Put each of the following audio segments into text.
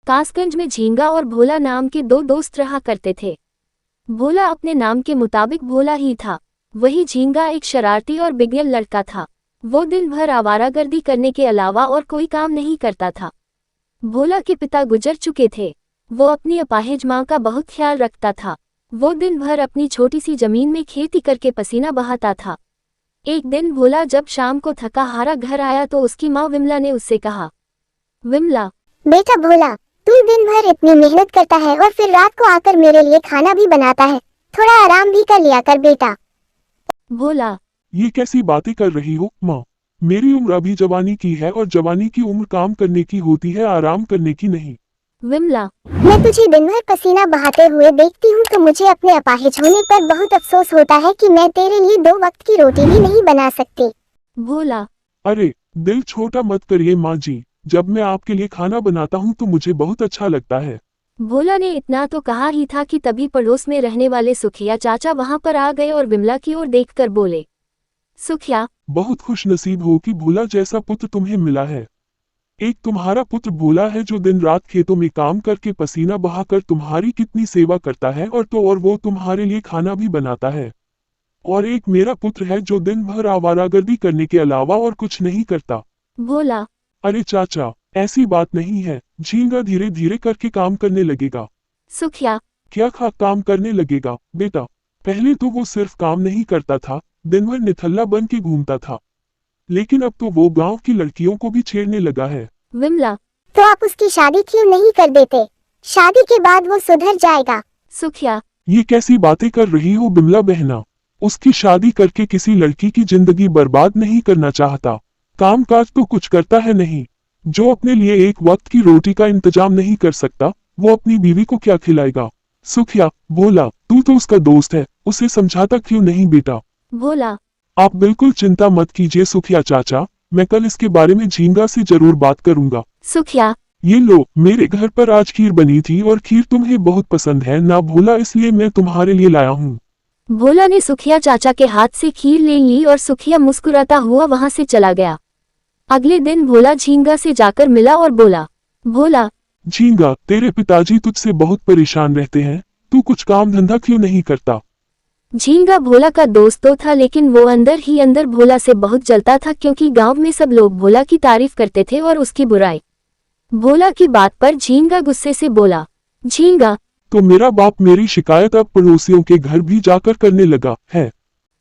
कासगंज में झींगा और भोला नाम के दो दोस्त रहा करते थे। भोला अपने नाम के मुताबिक भोला ही था, वही झींगा एक शरारती और बिगड़ल लड़का था। वो दिन भर आवारागर्दी करने के अलावा और कोई काम नहीं करता था। भोला के पिता गुजर चुके थे। वो अपनी अपाहिज माँ का बहुत ख्याल रखता था। वो दिन भर अपनी छोटी सी जमीन में खेती करके पसीना बहाता था। एक दिन भोला जब शाम को थका हारा घर आया तो उसकी माँ विमला ने उससे कहा, विमला, बेटा भोला, तू दिन भर इतनी मेहनत करता है और फिर रात को आकर मेरे लिए खाना भी बनाता है, थोड़ा आराम भी कर लिया कर बेटा। भोला, ये कैसी बातें कर रही हो माँ? मेरी उम्र अभी जवानी की है और जवानी की उम्र काम करने की होती है, आराम करने की नहीं। विमला, मैं तुझे दिन भर पसीना बहाते हुए देखती हूँ तो मुझे अपने अपाहिज होने पर बहुत अफसोस होता है कि मैं तेरे लिए 2 वक्त की रोटी भी नहीं बना सकती। भोला, अरे दिल छोटा मत करिए माँ जी, जब मैं आपके लिए खाना बनाता हूँ तो मुझे बहुत अच्छा लगता है। भोला ने इतना तो कहा ही था कि तभी पड़ोस में रहने वाले सुखिया चाचा वहां पर आ गए और विमला की ओर देखकर बोले, सुखिया, बहुत खुश नसीब हो कि भोला जैसा पुत्र तुम्हें मिला है। एक तुम्हारा पुत्र भोला है जो दिन रात खेतों में काम करके पसीना बहाकर तुम्हारी कितनी सेवा करता है और वो तुम्हारे लिए खाना भी बनाता है। और एक मेरा पुत्र है जो दिन भर आवारागर्दी करने के अलावा और कुछ नहीं करता। भोला, अरे चाचा, ऐसी बात नहीं है, झींगा धीरे धीरे करके काम करने लगेगा। सुखिया, क्या काम करने लगेगा बेटा? पहले तो वो सिर्फ काम नहीं करता था, दिन भर निठल्ला बन के घूमता था, लेकिन अब तो वो गांव की लड़कियों को भी छेड़ने लगा है। विमला, तो आप उसकी शादी क्यों नहीं कर देते? शादी के बाद वो सुधर जाएगा। सुखिया, ये कैसी बातें कर रही हो बिमला बहना? उसकी शादी करके किसी लड़की की जिंदगी बर्बाद नहीं करना चाहता। काम काज तो कुछ करता है नहीं। जो अपने लिए एक वक्त की रोटी का इंतजाम नहीं कर सकता, वो अपनी बीवी को क्या खिलाएगा? सुखिया, भोला, तू तो उसका दोस्त है, उसे समझाता क्यों नहीं बेटा? भोला, आप बिल्कुल चिंता मत कीजिए सुखिया चाचा, मैं कल इसके बारे में झींगा से जरूर बात करूंगा। सुखिया, ये लो, मेरे घर पर आज खीर बनी थी और खीर तुम्हें बहुत पसंद है ना भोला, इसलिए मैं तुम्हारे लिए लाया हूँ। भोला ने सुखिया चाचा के हाथ से खीर ले ली और सुखिया मुस्कुराता हुआ वहां से चला गया। अगले दिन भोला झींगा से जाकर मिला और बोला, भोला, झींगा, तेरे पिताजी तुझसे बहुत परेशान रहते हैं, तू कुछ काम धंधा क्यों नहीं करता? झींगा भोला का दोस्त तो था, लेकिन वो अंदर ही अंदर भोला से बहुत जलता था, क्योंकि गांव में सब लोग भोला की तारीफ करते थे और उसकी बुराई। भोला की बात पर झींगा गुस्से से बोला, झींगा, तो मेरा बाप मेरी शिकायत अब पड़ोसियों के घर भी जाकर करने लगा है।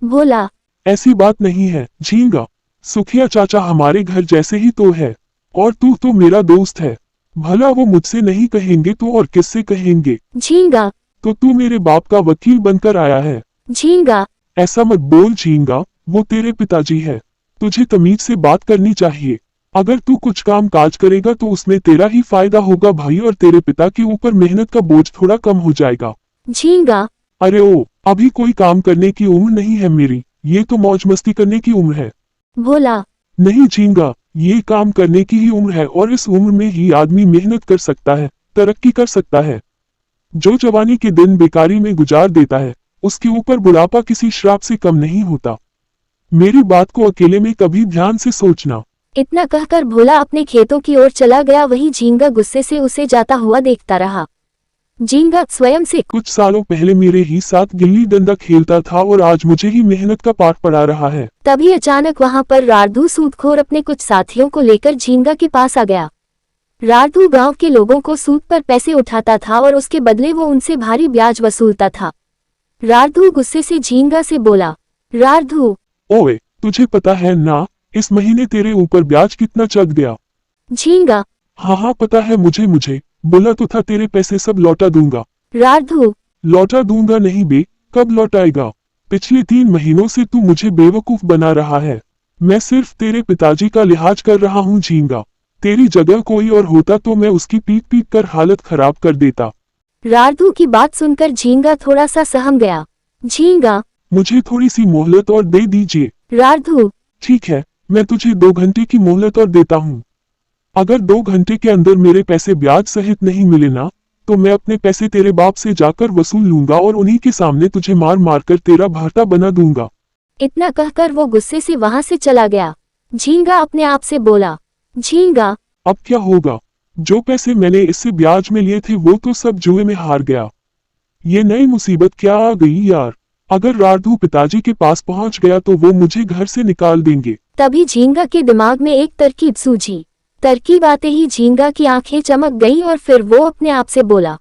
भोला, ऐसी बात नहीं है झींगा, सुखिया चाचा हमारे घर जैसे ही तो है, और तू तो मेरा दोस्त है। भला वो मुझसे नहीं कहेंगे तो और किससे कहेंगे? झींगा, तो तू मेरे बाप का वकील बनकर आया है। झींगा, ऐसा मत बोल झींगा, वो तेरे पिताजी है, तुझे तमीज से बात करनी चाहिए। अगर तू कुछ काम काज करेगा तो उसमें तेरा ही फायदा होगा भाई, और तेरे पिता के ऊपर मेहनत का बोझ थोड़ा कम हो जाएगा। झींगा, अरे ओ, अभी कोई काम करने की उम्र नहीं है मेरी, ये तो मौज मस्ती करने की उम्र है। भोला, नहीं झींगा, ये काम करने की ही उम्र है और इस उम्र में ही आदमी मेहनत कर सकता है, तरक्की कर सकता है। जो जवानी के दिन बेकारी में गुजार देता है, उसके ऊपर बुढ़ापा किसी श्राप से कम नहीं होता। मेरी बात को अकेले में कभी ध्यान से सोचना। इतना कहकर भोला अपने खेतों की ओर चला गया। वही झींगा गुस्से से उसे जाता हुआ देखता रहा। झींगा स्वयं से कुछ सालों पहले मेरे ही साथ गिल्ली डंडा खेलता था और आज मुझे ही मेहनत का पाठ पढ़ा रहा है। तभी अचानक वहां पर रारधू सूदखोर अपने कुछ साथियों को लेकर झींगा के पास आ गया। रारधू गांव के लोगों को सूद पर पैसे उठाता था और उसके बदले वो उनसे भारी ब्याज वसूलता था। रारधू गुस्से से झींगा से बोला, रारधू, ओए, तुझे पता है ना, इस महीने तेरे ऊपर ब्याज कितना चढ़ गया? झींगा, हाँ पता है मुझे, बोला तो था तेरे पैसे सब लौटा दूंगा। रारधू, लौटा दूंगा नहीं बे, कब लौटाएगा? पिछले 3 महीनों से तू मुझे बेवकूफ बना रहा है। मैं सिर्फ तेरे पिताजी का लिहाज कर रहा हूँ झींगा, तेरी जगह कोई और होता तो मैं उसकी पीट पीट कर हालत खराब कर देता। रारधू की बात सुनकर झींगा थोड़ा सा सहम गया। झींगा, मुझे थोड़ी सी मोहलत और दे दीजिए। रारधू, ठीक है, मैं तुझे 2 घंटे की मोहलत और देता हूँ। अगर 2 घंटे के अंदर मेरे पैसे ब्याज सहित नहीं मिले ना, तो मैं अपने पैसे तेरे बाप से जाकर वसूल लूंगा और उन्हीं के सामने तुझे मार मार कर तेरा भाटा बना दूंगा। इतना कहकर वो गुस्से से वहां से चला गया। झींगा अपने आप से बोला, झींगा, अब क्या होगा? जो पैसे मैंने इससे ब्याज में लिए थे वो तो सब जुए में हार गया। ये नई मुसीबत क्या आ गई यार। अगर राधू पिताजी के पास पहुंच गया तो वो मुझे घर से निकाल देंगे। तभी झींगा के दिमाग में एक तरकीब सूझी। तरकीब आते ही झींगा की आंखें चमक गईं और फिर वो अपने आप से बोला,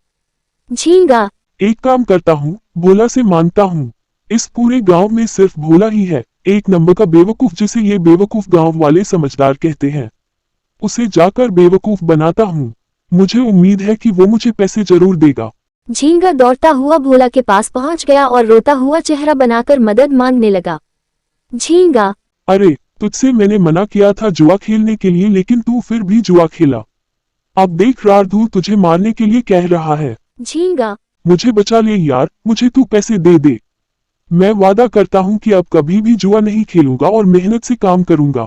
झींगा, एक काम करता हूँ, भोला से मांगता हूँ। इस पूरे गांव में सिर्फ भोला ही है एक नंबर का बेवकूफ, जिसे ये बेवकूफ गांव वाले समझदार कहते हैं। उसे जाकर बेवकूफ बनाता हूँ। मुझे उम्मीद है कि वो मुझे पैसे जरूर देगा। झींगा दौड़ता हुआ भोला के पास पहुंच गया और रोता हुआ चेहरा बनाकर मदद मांगने लगा। झींगा, अरे तुझसे मैंने मना किया था जुआ खेलने के लिए, लेकिन तू फिर भी जुआ खेला। अब देख राधू तुझे मारने के लिए कह रहा है। झींगा, मुझे बचा ले यार, मुझे तू पैसे दे दे। मैं वादा करता हूँ कि अब कभी भी जुआ नहीं खेलूंगा और मेहनत से काम करूंगा।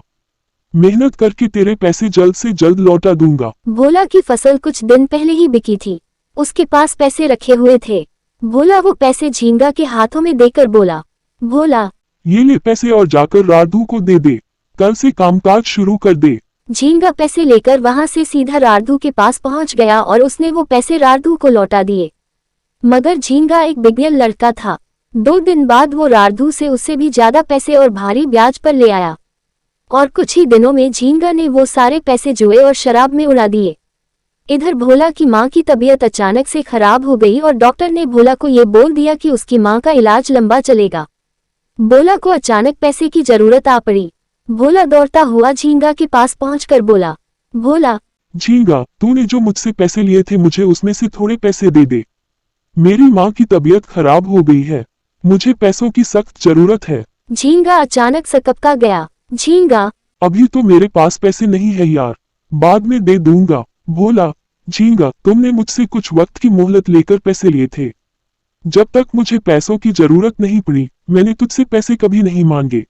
मेहनत करके तेरे पैसे जल्द से जल्द लौटा दूंगा। भोला की फसल कुछ दिन पहले ही बिकी थी। उसके पास पैसे रखे हुए थे। भोला वो पैसे झींगा के हाथों में देकर बोला, भोला, ये ले पैसे और जाकर राधू को दे दे। कल से कामकाज शुरू कर दे। झींगा पैसे लेकर वहां से सीधा राधू के पास पहुंच गया और उसने वो पैसे राधू को लौटा दिए। मगर झींगा एक बिगड़ल लड़का था। 2 दिन बाद वो राधू से उससे भी ज्यादा पैसे और भारी ब्याज पर ले आया और कुछ ही दिनों में झींगा ने वो सारे पैसे जुए और शराब में उड़ा दिए। इधर भोला की मां की तबीयत अचानक से खराब हो गई और डॉक्टर ने भोला को ये बोल दिया कि उसकी मां का इलाज लंबा चलेगा। भोला को अचानक पैसे की जरूरत आ पड़ी। भोला दौड़ता हुआ झींगा के पास पहुंचकर बोला, भोला, झींगा, तूने जो मुझसे पैसे लिए थे मुझे उसमें से थोड़े पैसे दे दे। मेरी माँ की तबीयत खराब हो गई है, मुझे पैसों की सख्त जरूरत है। झींगा अचानक सकपका गया। झींगा, अभी तो मेरे पास पैसे नहीं है यार, बाद में दे दूंगा। भोला, झींगा, तुमने मुझसे कुछ वक्त की मोहलत लेकर पैसे लिए थे। जब तक मुझे पैसों की जरूरत नहीं पड़ी मैंने तुझसे पैसे कभी नहीं मांगे,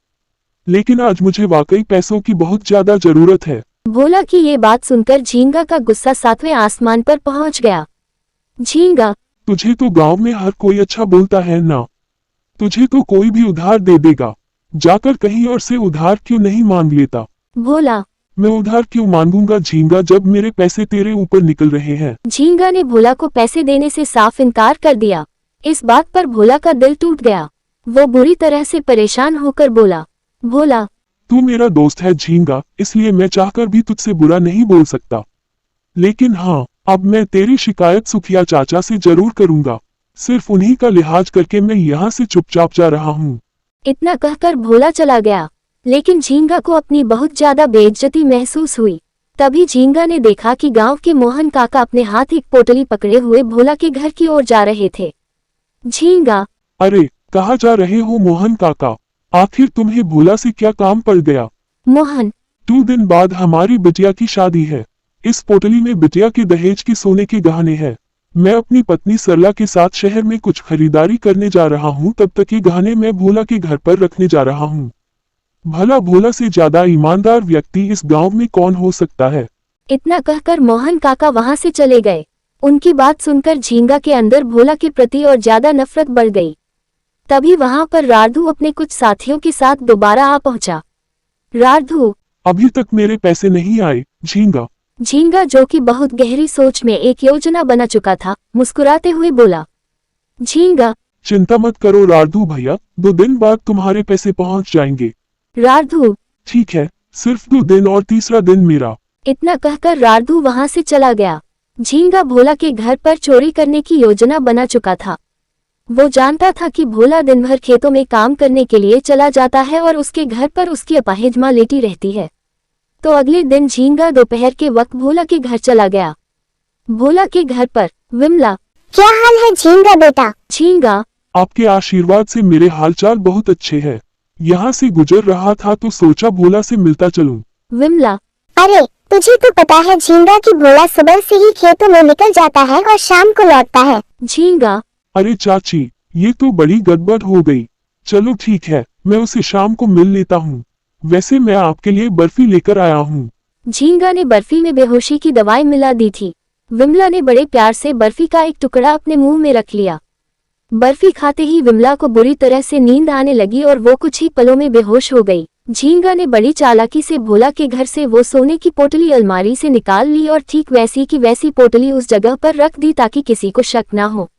लेकिन आज मुझे वाकई पैसों की बहुत ज्यादा जरूरत है। भोला की ये बात सुनकर झींगा का गुस्सा 7वें आसमान पर पहुंच गया। झींगा, तुझे तो गांव में हर कोई अच्छा बोलता है ना, तुझे तो कोई भी उधार दे देगा, जाकर कहीं और से उधार क्यों नहीं मांग लेता। भोला, मैं उधार क्यों मांगूंगा झींगा, जब मेरे पैसे तेरे ऊपर निकल रहे हैं। झींगा ने भोला को पैसे देने से साफ इनकार कर दिया। इस बात पर भोला का दिल टूट गया। वो बुरी तरह से परेशान होकर बोला, भोला, तू मेरा दोस्त है झींगा, इसलिए मैं चाहकर भी तुझसे बुरा नहीं बोल सकता, लेकिन हाँ, अब मैं तेरी शिकायत सुखिया चाचा से जरूर करूंगा। सिर्फ उन्हीं का लिहाज करके मैं यहाँ से चुपचाप जा रहा हूँ। इतना कहकर भोला चला गया, लेकिन झींगा को अपनी बहुत ज्यादा बेइज्जती महसूस हुई। तभी झींगा ने देखा कि गांव के मोहन काका अपने हाथ एक पोटली पकड़े हुए भोला के घर की ओर जा रहे थे। झींगा, अरे कहाँ जा रहे हो मोहन काका, आखिर तुम्हें भोला से क्या काम पड़ गया। मोहन, 2 दिन बाद हमारी बिटिया की शादी है। इस पोटली में बिटिया के दहेज के सोने के गहने हैं। मैं अपनी पत्नी सरला के साथ शहर में कुछ खरीदारी करने जा रहा हूँ, तब तक ये गहने मैं भोला के घर पर रखने जा रहा हूँ। भला भोला से ज्यादा ईमानदार व्यक्ति इस गांव में कौन हो सकता है। इतना कहकर मोहन काका वहां से चले गए। उनकी बात सुनकर झींगा के अंदर भोला के प्रति और ज्यादा नफरत बढ़ गई। तभी वहां पर राधू अपने कुछ साथियों के साथ दोबारा आ पहुंचा। राधू, अभी तक मेरे पैसे नहीं आए झींगा। झींगा, जो कि बहुत गहरी सोच में एक योजना बना चुका था, मुस्कुराते हुए बोला, झींगा, चिंता मत करो राधू भैया, 2 दिन बाद तुम्हारे पैसे पहुंच जाएंगे। राधू, ठीक है, सिर्फ 2 दिन और तीसरा दिन मेरा। इतना कहकर राधू वहां से चला गया। झींगा भोला के घर पर चोरी करने की योजना बना चुका था। वो जानता था कि भोला दिन भर खेतों में काम करने के लिए चला जाता है और उसके घर पर उसकी अपाहिज मां लेटी रहती है। तो अगले दिन झींगा दोपहर के वक्त भोला के घर चला गया। भोला के घर पर विमला, क्या हाल है झींगा बेटा। झींगा, आपके आशीर्वाद से मेरे हालचाल बहुत अच्छे हैं। यहाँ से गुजर रहा था तो सोचा भोला से मिलता चलूं। विमला, अरे तुझे तो पता है झींगा कि भोला सुबह से ही खेतों में निकल जाता है और शाम को लौटता है। झींगा, अरे चाची, ये तो बड़ी गड़बड़ हो गई। चलो ठीक है, मैं उसे शाम को मिल लेता हूँ। वैसे मैं आपके लिए बर्फी लेकर आया हूँ। झींगा ने बर्फी में बेहोशी की दवाई मिला दी थी। विमला ने बड़े प्यार से बर्फी का एक टुकड़ा अपने मुंह में रख लिया। बर्फी खाते ही विमला को बुरी तरह से नींद आने लगी और वो कुछ ही पलों में बेहोश हो गई। झींगा ने बड़ी चालाकी से भोला के घर से वो सोने की पोटली अलमारी से निकाल ली और ठीक वैसी की वैसी पोटली उस जगह पर रख दी ताकि किसी को शक न हो।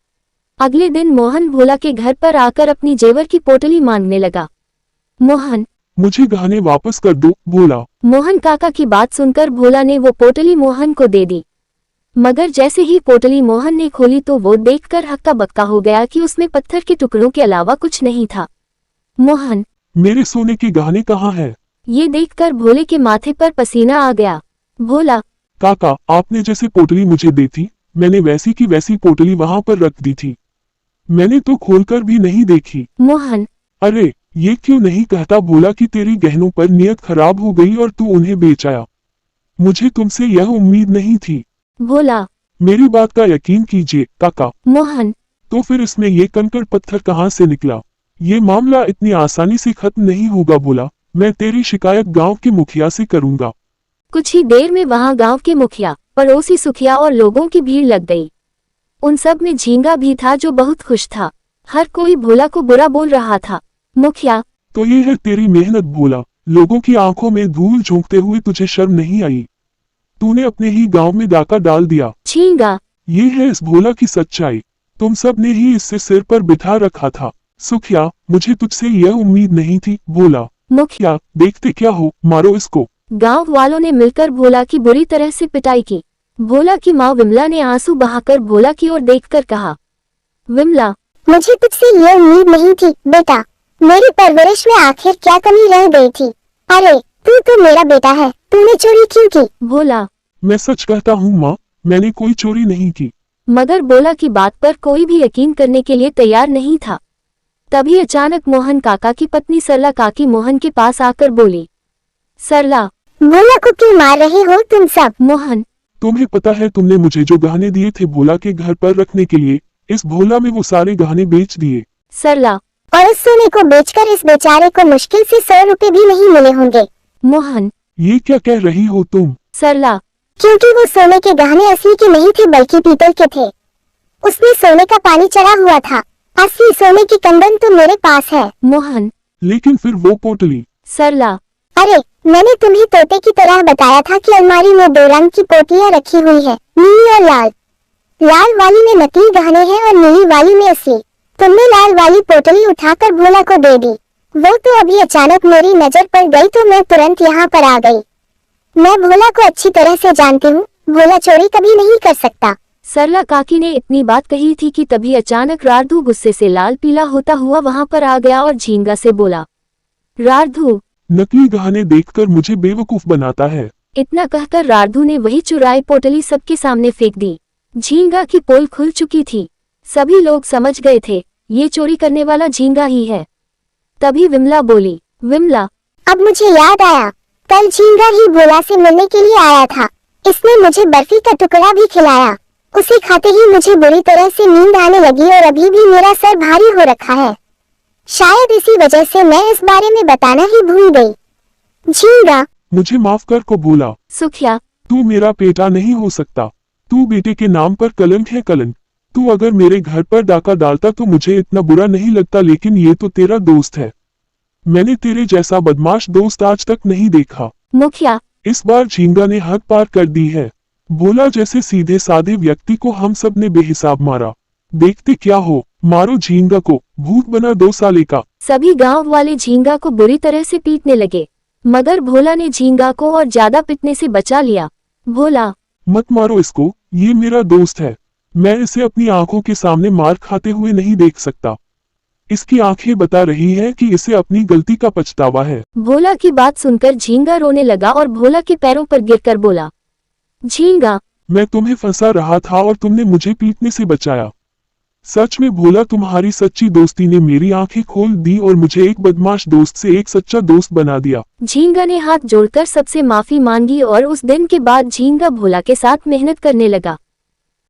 अगले दिन मोहन भोला के घर पर आकर अपनी जेवर की पोटली मांगने लगा। मोहन, मुझे गहने वापस कर दो, बोला। मोहन काका की बात सुनकर भोला ने वो पोटली मोहन को दे दी, मगर जैसे ही पोटली मोहन ने खोली तो वो देखकर हक्का बक्का हो गया कि उसमें पत्थर के टुकड़ों के अलावा कुछ नहीं था। मोहन, मेरे सोने के गहने कहाँ है? ये देखकर भोले के माथे पर पसीना आ गया। भोला, काका, आपने जैसे पोटली मुझे दी थी, मैंने वैसी की वैसी पोटली वहां पर रख दी थी, मैंने तो खोलकर भी नहीं देखी। मोहन, अरे ये क्यों नहीं कहता भोला कि तेरी गहनों पर नियत खराब हो गई और तू उन्हें बेच आया? मुझे तुमसे यह उम्मीद नहीं थी। भोला, मेरी बात का यकीन कीजिए काका। मोहन, तो फिर इसमें ये कंकड़ पत्थर कहाँ से निकला? ये मामला इतनी आसानी से खत्म नहीं होगा भोला, मैं तेरी शिकायत गांव के मुखिया से करूंगा। कुछ ही देर में वहां गांव के मुखिया, पड़ोसी सुखिया और लोगों की भीड़ लग गई। उन सब में झींगा भी था जो बहुत खुश था। हर कोई भोला को बुरा बोल रहा था। मुखिया, तो ये है तेरी मेहनत भोला, लोगों की आंखों में धूल झोंकते हुए तुझे शर्म नहीं आई? तूने अपने ही गांव में डाका डाल दिया। झींगा, ये है इस भोला की सच्चाई, तुम सब ने ही इससे सिर पर बिठा रखा था। सुखिया, मुझे तुझसे यह उम्मीद नहीं थी। भोला, मुखिया, देखते क्या हो, मारो इसको। गांव वालों ने मिलकर भोला की बुरी तरह से पिटाई की। भोला की माँ विमला ने आंसू बहाकर भोला की ओर देखकर कहा, विमला, मुझे तुझसे ये उम्मीद नहीं थी बेटा, मेरी परवरिश में आखिर क्या कमी रह गई थी? अरे तू तो मेरा बेटा है, तूने चोरी क्यों की? भोला, मैं सच कहता हूँ माँ, मैंने कोई चोरी नहीं की। मगर भोला की बात पर कोई भी यकीन करने के लिए तैयार नहीं था। तभी अचानक मोहन काका की पत्नी सरला काकी मोहन के पास आकर बोली, सरला, भोला को क्यों मार रहे हो तुम सब? मोहन, तुम्हें पता है तुमने मुझे जो गहने दिए थे भोला के घर पर रखने के लिए, इस भोला में वो सारे गहने बेच दिए। सरला, और उस सोने को बेचकर इस बेचारे को मुश्किल से 100 रुपए भी नहीं मिले होंगे। मोहन, ये क्या कह रही हो तुम? सरला, क्योंकि वो सोने के गहने असली के नहीं थे बल्कि पीतल के थे। उसमें सोने का पानी चढ़ा हुआ था। असली सोने की कंगन तो मेरे पास है। मोहन, लेकिन फिर वो पोटली? सरला, अरे मैंने तुम्हें तोते की तरह बताया था कि अलमारी में 2 रंग की पोटलियां रखी हुई है, नीली और लाल। लाल वाली में नकली गहने हैं और नीली वाली में असली। तुमने लाल वाली पोटली उठाकर भोला को दे दी। वो तो अभी अचानक मेरी नजर पड़ गई तो मैं तुरंत यहाँ पर आ गई। मैं भोला को अच्छी तरह से जानती हूँ, भोला चोरी कभी नहीं कर सकता। सरला काकी ने इतनी बात कही थी कि तभी अचानक राधू गुस्से से लाल पीला होता हुआ वहां पर आ गया और झींगा से बोला, राधू, नकली गहने देखकर मुझे बेवकूफ बनाता है। इतना कहकर राधू ने वही चुराई पोटली सबके सामने फेंक दी। झींगा की पोल खुल चुकी थी। सभी लोग समझ गए थे ये चोरी करने वाला झींगा ही है। तभी विमला बोली, विमला, अब मुझे याद आया, कल झींगा ही भोला से मिलने के लिए आया था। इसने मुझे बर्फी का टुकड़ा भी खिलाया। उसे खाते ही मुझे बुरी तरह से नींद आने लगी और अभी भी मेरा सर भारी हो रखा है। शायद इसी वजह से मैं इस बारे में बताना ही भूल गई। झींगा, मुझे माफ कर को बोला। सुखिया, तू मेरा बेटा नहीं हो सकता। तू बेटे के नाम पर कलंक है कलंक। तू अगर मेरे घर पर डाका डालता तो मुझे इतना बुरा नहीं लगता, लेकिन ये तो तेरा दोस्त है। मैंने तेरे जैसा बदमाश दोस्त आज तक नहीं देखा। मुखिया, इस बार झींगा ने हद पार कर दी है। भोला जैसे सीधे साधे व्यक्ति को हम सब ने बेहिसाब मारा। देखते क्या हो, मारो झींगा को, भूत बना 2 साले का। सभी गांव वाले झींगा को बुरी तरह से पीटने लगे, मगर भोला ने झींगा को और ज्यादा पीटने से बचा लिया। भोला, मत मारो इसको, ये मेरा दोस्त है। मैं इसे अपनी आंखों के सामने मार खाते हुए नहीं देख सकता। इसकी आंखें बता रही है कि इसे अपनी गलती का पछतावा है। भोला की बात सुनकर झींगा रोने लगा और भोला के पैरों पर गिरकर बोला, झींगा, मैं तुम्हें फंसा रहा था और तुमने मुझे पीटने से बचाया। सच में भोला, तुम्हारी सच्ची दोस्ती ने मेरी आंखें खोल दी और मुझे एक बदमाश दोस्त से एक सच्चा दोस्त बना दिया। झींगा ने हाथ जोड़कर सबसे माफी मांगी और उस दिन के बाद झींगा भोला के साथ मेहनत करने लगा।